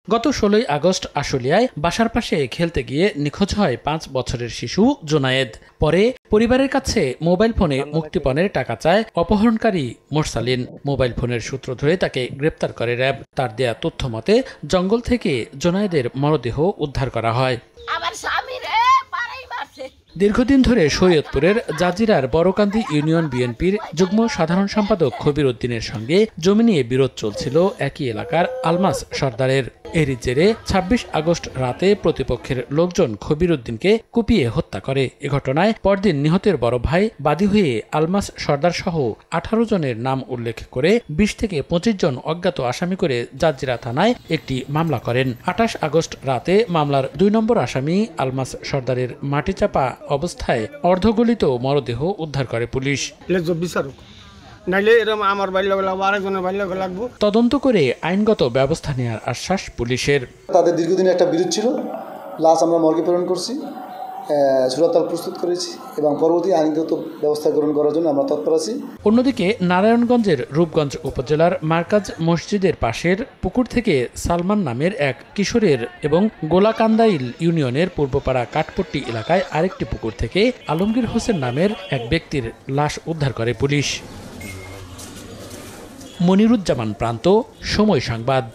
গত ১৬ আগস্ট আশুলিয়ায় বাসার পাশে খেলতে গিয়ে নিখোঁজ হয় ৫ বছরের শিশু জোনায়েদ। পরে পরিবারের কাছে মোবাইল ফোনে মুক্তিপণের টাকা চায় অপহরণকারী মোরসালিন। মোবাইল ফোনের সূত্র ধরে তাকে গ্রেপ্তার করে র্যাব। তার দেয়া তথ্য মতে জঙ্গল থেকে জোনায়েদের মরদেহ উদ্ধার করা হয়। দীর্ঘদিন ধরে শরীয়তপুরের জাজিরার বড়কান্দি ইউনিয়ন বিএনপির যুগ্ম সাধারণ সম্পাদক খবির উদ্দিনের সঙ্গে জমি নিয়ে বিরোধ চলছিল একই এলাকার আলমাস সর্দারের। এরই জেরে ২৬ আগস্ট রাতে প্রতিপক্ষের লোকজন খবির উদ্দিনকে কুপিয়ে হত্যা করে। এ ঘটনায় পরদিন নিহতের বড় ভাই বাদী হয়ে আলমাস সর্দার সহ ১৮ জনের নাম উল্লেখ করে ২০ থেকে ২৫ জন অজ্ঞাত আসামি করে জাজিরা থানায় একটি মামলা করেন। ২৮ আগস্ট রাতে মামলার ২ নম্বর আসামি আলমাস সর্দারের মাটিচাপা অবস্থায় অর্ধগলিত মরদেহ উদ্ধার করে পুলিশ। তদন্ত করে আইনগত ব্যবস্থা নেওয়ার আশ্বাস পুলিশের। তাদের দীর্ঘদিনের একটা বিরোধ ছিল, লাশ আমরা মর্গে প্রেরণ করছি, সুরতাল প্রস্তুত করেছি এবং পরবর্তী আইনগত ব্যবস্থা গ্রহণ করার জন্য আমরা তৎপর আছি। অন্যদিকে নারায়ণগঞ্জের রূপগঞ্জ উপজেলার মার্কাজ মসজিদের পাশের পুকুর থেকে সালমান নামের এক কিশোরের এবং গোলাকান্দাইল ইউনিয়নের পূর্বপাড়া কাঠপট্টি এলাকায় আরেকটি পুকুর থেকে আলমগীর হোসেন নামের এক ব্যক্তির লাশ উদ্ধার করে পুলিশ। মনিরুজ্জামান প্রান্ত, সময় সংবাদ।